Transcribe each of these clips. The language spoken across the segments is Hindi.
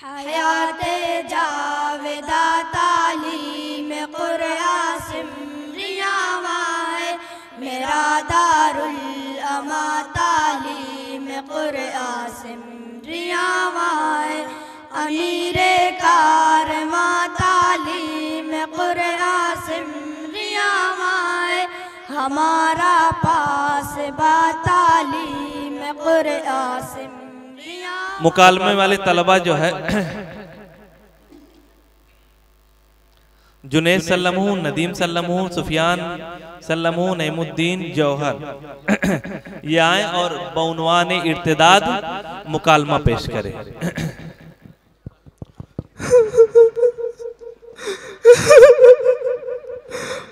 हयाते जावेदा तालीम कुरआन सिमरियावा है, मेरा दारुल अमा तालीम कुरआन सिमरियावा है। अमीरे कारवा तालीम कुरआन सिमरियावा है, हमारा पास बा तालीम कुरआन सिमरियावा। मुकालमे वाले तलबा जो है जुनैद सल्लमू, नदीम सल्लमू, सुफियान सल्लमू, नईमुद्दीन जौहर ये आए और बउनवान इर्तिदाद मुकालमा पेश करें।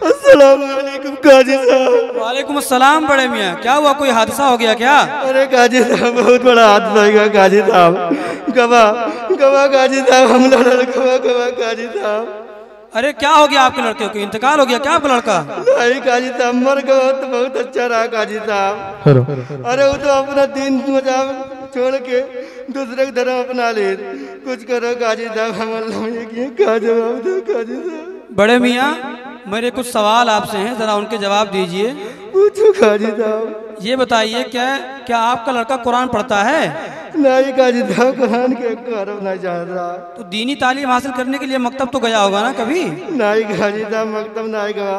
अस्सलामुअलैकुम काजी साहब। वालेकुम अस्सलाम। बड़े मियाँ क्या हुआ, कोई हादसा हो गया क्या? अरे काजी साहब बहुत बड़ा हादसा हो गया काजी साहब। गवा गवा काजी साहब, हम गवा गवा काजी साहब। अरे क्या हो गया आपके लड़के को, इंतकाल हो गया क्या आपका लड़का? नहीं काजी साहब, मर गया तो बहुत अच्छा रहा काजी साहब। अरे वो तो अपना दीन मजाक छोड़ के दूसरे की धर्म अपना ले। कुछ करो काजी साहब, हम क्या जवाब दो काजी साहब। बड़े मियाँ मेरे कुछ सवाल आपसे हैं, जरा उनके जवाब दीजिए। पूछो काजी साहब। ये बताइए क्या आपका लड़का कुरान पढ़ता है? नहीं काजी साहब, कुरान के अरब नहीं जान रहा। तो दीनी तालीम हासिल करने के लिए मकतब तो गया होगा ना कभी? नहीं काजी साहब, मकतब नहीं गया।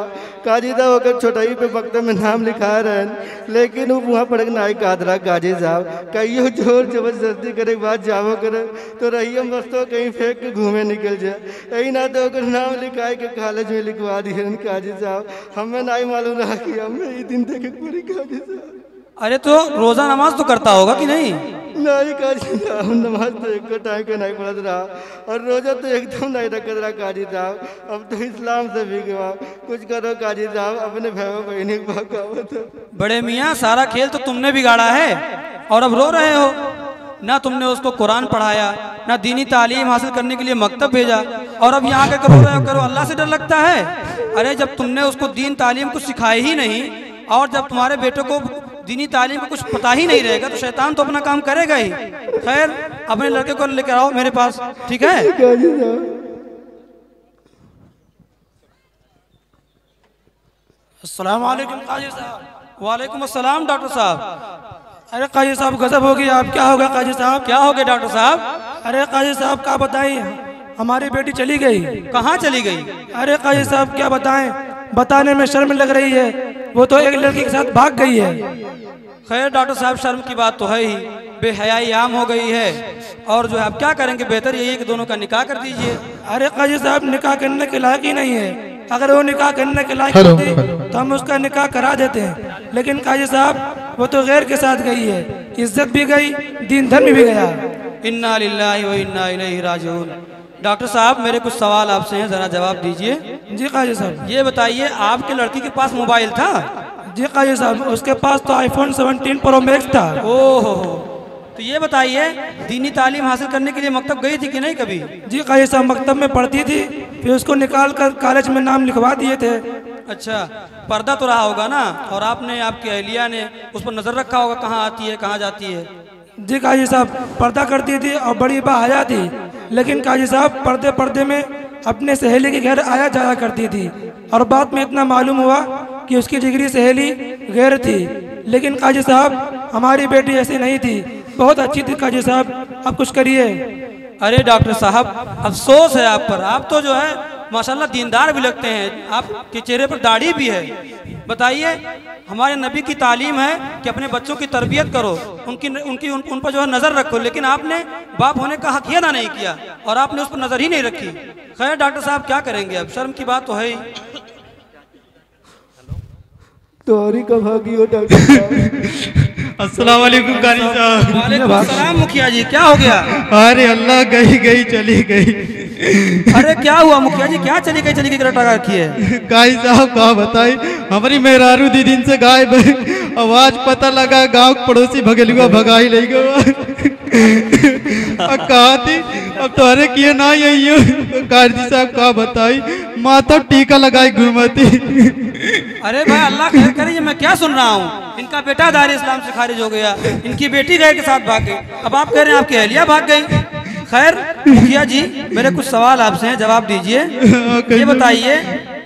काजी साहब अगर छोटाई पे मकतब में नाम लिखा रहे, लेकिन वो वहाँ पढ़ नहीं कादरा काजी साहब। कहियो जोर जबरदस्ती करे बात जावो करे तो रहिए मस्तो कहीं फेंक के घूमे निकल जाए। यही ना तो अगर नाम लिखाए के कॉलेज में लिखवा दिए काजी साहब। हमें नहीं मालूम रहा कि हमें ये दिन देखे पूरी काजी साहब। अरे तो रोजा नमाज तो करता होगा कि नहीं? नहीं काजी साहब, नमाज तो एक टाइम के नहीं पढ़त रहा और रोजा तो एकदम नहीं रखत रहा काजी साहब। अब तो इस्लाम से भी गवा। कुछ करो काजी साहब, अपने भाई बहनी को बकावत। बड़े मियाँ सारा खेल तो तुमने बिगाड़ा है और अब रो रहे हो। ना तुमने उसको कुरान पढ़ाया, ना दीनी तालीम हासिल करने के लिए मकतब भेजा, और अब यहाँ के रो रहे हो। करो अल्लाह से डर लगता है? अरे जब तुमने उसको दीन तालीम कुछ सिखाई ही नहीं और जब तुम्हारे बेटे को दीनी तालीम को कुछ पता ही नहीं रहेगा तो शैतान तो अपना काम करेगा ही। खैर अपने लड़के को लेकर आओ मेरे पास, ठीक है? अस्सलाम वालेकुम काजी साहब। वालेकुम अस्सलाम डॉक्टर साहब। अरे काजी साहब गजब हो गया। आप क्या हो गया काजी साहब? क्या हो गया डॉक्टर साहब? अरे काजी साहब क्या बताएं, हमारी बेटी चली गई। कहाँ चली गई? अरे काजी साहब क्या बताएं, बताने में शर्म लग रही है। वो तो एक लड़की के साथ भाग गई है। खैर डॉक्टर साहब शर्म की बात तो है ही, बेहयाई आम हो गई है और जो है आप क्या करेंगे, बेहतर यही है कि दोनों का निकाह कर दीजिए। अरे काजी साहब निकाह करने के लायक ही नहीं है। अगर वो निकाह करने के लायक होती तो हम उसका निकाह करा देते हैं, लेकिन काजी साहब वो तो गैर के साथ गई है, इज्जत भी गई, दीन धर्म भी गया। इन्ना लिल्लाहि व इन्ना इलैहि राजिऊन। डॉक्टर साहब मेरे कुछ सवाल आपसे हैं, जरा जवाब दीजिए। जी काजी साहब। ये बताइए आपके लड़की के पास मोबाइल था? जी काजी साहब, उसके पास तो आईफोन 17 प्रो मैक्स था। ओहो, तो ये बताइए दीनी तालीम हासिल करने के लिए मकतब गई थी कि नहीं कभी? जी काजी साहब मकतब में पढ़ती थी, फिर उसको निकाल कर कॉलेज में नाम लिखवा दिए थे। अच्छा, पर्दा तो रहा होगा ना, और आपने आपकी अहलिया ने उस पर नजर रखा होगा कहाँ आती है कहाँ जाती है? जी काजी साहब पर्दा करती थी और बड़ी बाहया थी, लेकिन काजी साहब पर्दे पर्दे में अपने सहेली के घर आया जाया करती थी और बाद में इतना मालूम हुआ कि उसकी जिगरी सहेली गैर थी। लेकिन काजी साहब हमारी बेटी ऐसी नहीं थी, बहुत अच्छी थी काजी साहब, आप कुछ करिए। अरे डॉक्टर साहब अफसोस है आप पर, आप तो जो है माशाल्लाह दीनदार भी लगते हैं, आपके चेहरे पर दाढ़ी भी है। बताइए हमारे नबी की तालीम है कि अपने बच्चों की तरबियत करो, उन पर जो है नज़र रखो, लेकिन आपने बाप होने का हक अदा नहीं किया और आपने उस पर नज़र ही नहीं रखी। खैर डॉक्टर साहब क्या करेंगे, अब शर्म की बात तो है ही। तोरी कब भागी हो डॉक्टर साहब? अस्सलाम वालेकुम कारी साहब। वालेकुम अस्सलाम मुखिया जी, क्या हो गया? अरे अल्लाह गई गई चली गई। अरे क्या हुआ मुखिया जी, क्या चली गई रटा रखी है? गाय साहब कहा बताई, हमारी मेहरारू दी दिन से गायब है। आवाज पता लगा गांव पड़ोसी भगेलुआ भगाई ले गए। कहा थी अब तुम्हारे किए ना यही कारी साहब कहा बताई, माथा टीका लगाई घूमती। अरे भाई अल्लाह खैर करे, ये मैं क्या सुन रहा हूँ? इनका बेटा दार इस्लाम से खारिज हो गया, इनकी बेटी गए के साथ भाग गई, अब आप कह रहे हैं आपकी अहलिया भाग गई। खैर मुखिया जी, मेरे कुछ सवाल आपसे हैं, जवाब दीजिए। ये बताइए,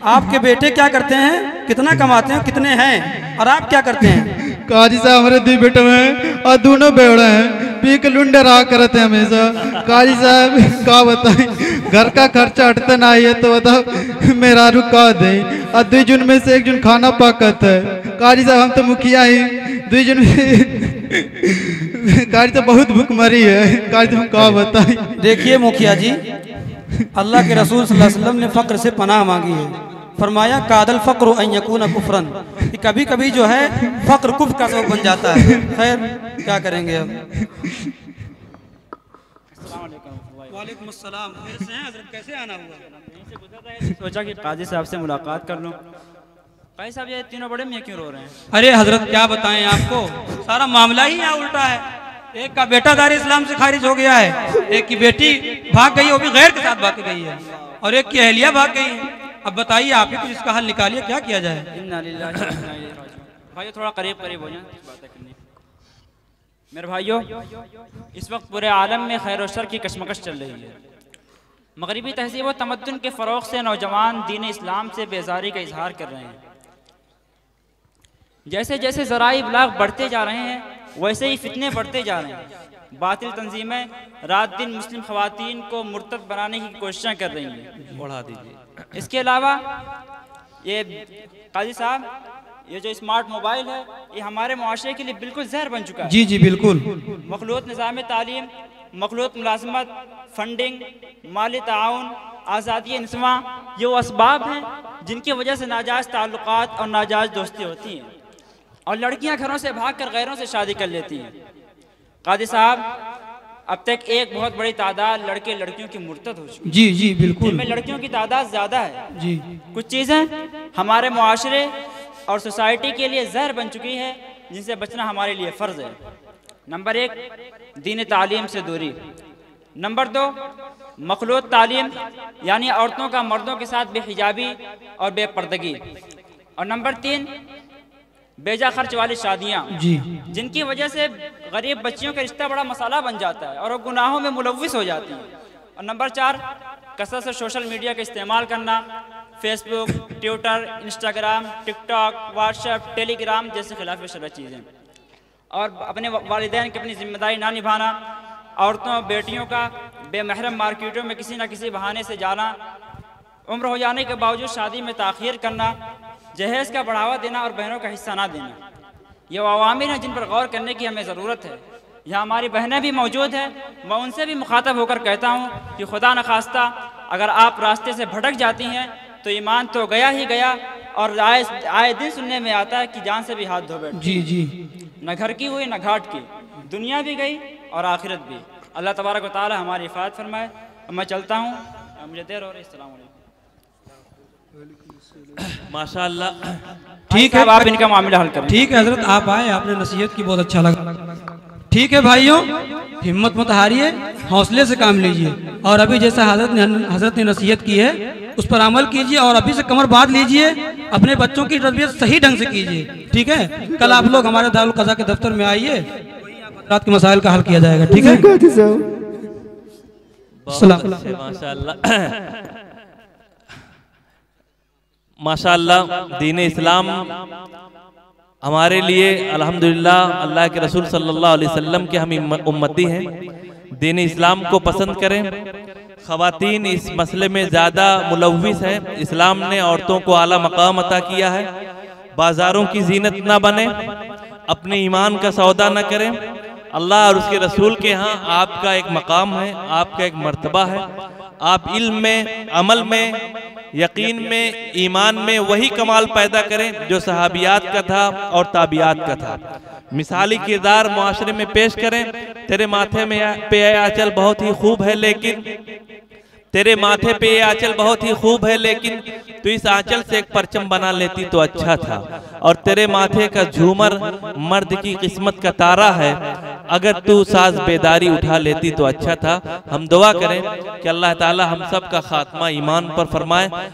आपके बेटे क्या करते हैं, कितना कमाते हैं, कितने हैं, और आप क्या करते हैं? काजी साहब हमारे 2 बेटे हैं और दोनों बेवड़े हैं, पी के लुंडे रहा करते हैं हमेशा। काजी साहब का बताए, घर का खर्चा हटते ना है तो बताओ मेरा रुका दे, और 2 जन में से 1 जन खाना पकत है। काजी साहब हम तो मुखिया ही, 2 जन काजी तो बहुत भूख मरी है, काजी हम का बताए। देखिए मुखिया जी, अल्लाह के रसूल सल्लल्लाहु अलैहि वसल्लम ने फक्र से पनाह मांगी है, फरमाया कादल फ़क्र अन यकून कुफ्रन, कि कभी कभी जो है फक्र कुफ्र का सबब बन जाता है। खैर क्या करेंगे अब। वालेकुम अस्सलाम, मेरे से हैं हज़रत, कैसे आना हुआ? सोचा कि काजी साहब से मुलाकात कर लूं। काजी साहब ये तीनों बड़े मियाँ क्यों रो रहे हैं? अरे हजरत क्या बताएं आपको, सारा मामला ही यहाँ उल्टा है। एक का बेटा दार इस्लाम से खारिज हो गया है, एक की बेटी भाग गई, वो भी गैर के साथ भाग गई है, और एक की अहलिया भाग गई है। अब बताइए आप ही कुछ इसका हल निकालिए, क्या किया जाए? इन्ना लिल्लाहि व इन्ना इलैहि राजिऊन। भाइयों थोड़ा करीब करीब हो जाएं, बातें करनी। मेरे भाइयों, इस वक्त पूरे आलम में खैर और शर की कशमकश चल रही है। मगरिबी तहजीब व तमद्दुन के फ़रोग़ से नौजवान दीन इस्लाम से बेजारी का इजहार कर रहे हैं। जैसे जैसे ज़राई इब्लाग बढ़ते जा रहे हैं, वैसे ही फितने बढ़ते जा रहे हैं। बातिल तंजीमें रात दिन मुस्लिम ख़वातीन को मुर्तद बनाने की कोशिशें कर रही हैं। बढ़ा दीजिए। इसके अलावा ये काजी साहब, ये जो स्मार्ट मोबाइल है, ये हमारे मुआशरे के लिए बिल्कुल जहर बन चुका है। जी जी बिल्कुल। मखलूत निज़ाम तालीम, मखलूत मुलाजमत, फंडिंग, माली ताउन, आज़ादी निस्वा, ये वो असबाब हैं जिनकी वजह से नाजायज़ ताल्लुकात और नाजायज़ दोस्ती होती हैं, और लड़कियां घरों से भागकर गैरों से शादी कर लेती हैं। काजी साहब, अब तक एक बहुत बड़ी तादाद लड़के लड़कियों की मुर्तद हो चुकी है। जी जी बिल्कुल। जिनमें लड़कियों की तादाद ज़्यादा है। जी। कुछ चीज़ें हमारे मुआशरे और सोसाइटी के लिए जहर बन चुकी है, जिनसे बचना हमारे लिए फ़र्ज़ है। नंबर 1, दीन तालीम से दूरी। नंबर 2, मखलूत तालीम, यानी औरतों का मर्दों के साथ बेहिजाबी और बेपर्दगी। और नंबर 3, बेजा खर्च वाली शादियाँ, जी, जिनकी वजह से गरीब बच्चियों का रिश्ता बड़ा मसाला बन जाता है और वो गुनाहों में मुलव्विस हो जाती हैं। और नंबर 4, कसरत से सोशल मीडिया का इस्तेमाल करना, Facebook, Twitter, Instagram, TikTok, WhatsApp, Telegram जैसे खिलाफ शरअ चीज़ें, और अपने वालिदैन की अपनी जिम्मेदारी ना निभाना, औरतों बेटियों का बेमहरम मार्केटों में किसी न किसी बहाने से जाना, उम्र हो जाने के बावजूद शादी में ताख़ीर करना, जहेज़ का बढ़ावा देना और बहनों का हिस्सा ना देना। ये वो अवामिर हैं जिन पर गौर करने की हमें ज़रूरत है। यहाँ हमारी बहनें भी मौजूद हैं, मैं उनसे भी मुखातब होकर कहता हूँ कि खुदा न खास्ता अगर आप रास्ते से भटक जाती हैं तो ईमान तो गया ही गया, और आए दिन सुनने में आता है कि जान से भी हाथ धो बैठ। जी जी। न घर की हुई न घाट की, दुनिया भी गई और आखिरत भी। अल्लाह तबारक व तआला हमारी हिफाजत फरमाए। मैं चलता हूँ, मुझे देर हो रही है। अस्सलाम वालेकुम। माशाअल्लाह। ठीक है, आप इनका मामला हल करें। ठीक है हजरत, आप आए, आपने नसीहत की, बहुत अच्छा लगा। ठीक है भाइयों, हिम्मत मत हारिए, हौसले से काम लीजिए, और अभी जैसा हजरत ने नसीहत की है उस पर अमल कीजिए, और अभी से कमर बांध लीजिए, अपने बच्चों की तरबियत सही ढंग से कीजिए। ठीक है, कल आप लोग हमारे दारुल क़ज़ा के दफ्तर में आइए, रात के मसाइल का हल किया जाएगा। ठीक है, माशाअल्लाह। माशाअल्लाह, दीन इस्लाम हमारे लिए अल्हम्दुलिल्लाह अल्लाह के रसूल सल्लल्लाहु अलैहि वसल्लम के हम उम्मती हैं। दीन इस्लाम को पसंद करें। ख़वातीन इस मसले में ज़्यादा मुलव्विस है। इस्लाम ने औरतों को आला मकाम अता किया है। बाज़ारों की जीनत ना बने, अपने ईमान का सौदा न करें। अल्लाह और उसके रसूल के यहाँ आपका एक मकाम है, आपका एक मर्तबा है। आप इल्म में, अमल में, यकीन में, ईमान में वही कमाल पैदा करें जो सहाबियात का था और ताबियात का था। मिसाली किरदार मुआशरे में पेश करें। तेरे माथे में पे आंचल बहुत ही खूब है, लेकिन तेरे माथे पे ये आंचल बहुत ही खूब है, लेकिन तू इस आंचल से एक परचम बना लेती तो अच्छा था। और तेरे माथे का झूमर मर्द की किस्मत का तारा है, अगर तू साज बेदारी उठा लेती तो अच्छा था। हम दुआ करें कि अल्लाह ताला हम सब का खात्मा ईमान पर फरमाए।